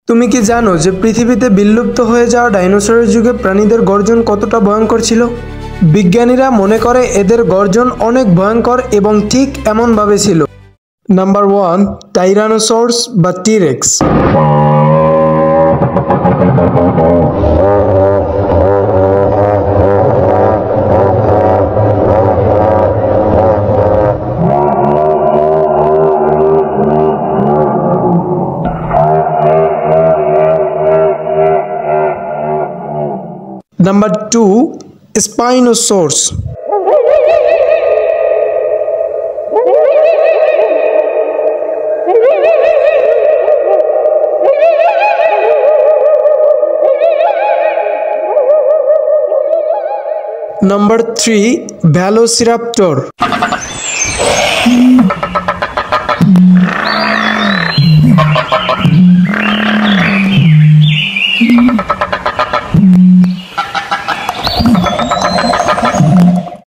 তুমি কি জানো যে পৃথিবীতে বিলুপ্ত হয়ে যাওয়া ডাইনোসরের যুগে প্রাণীদের গর্জন কতটা ভয়ঙ্কর ছিল? বিজ্ঞানীরা মনে করে এদের গর্জন অনেক ভয়ঙ্কর এবং ঠিক এমনভাবে ছিল। নাম্বার 1, টাইরানোসরস বা T-rex. Number 2, Spinosaurus. Number 3, Velociraptor.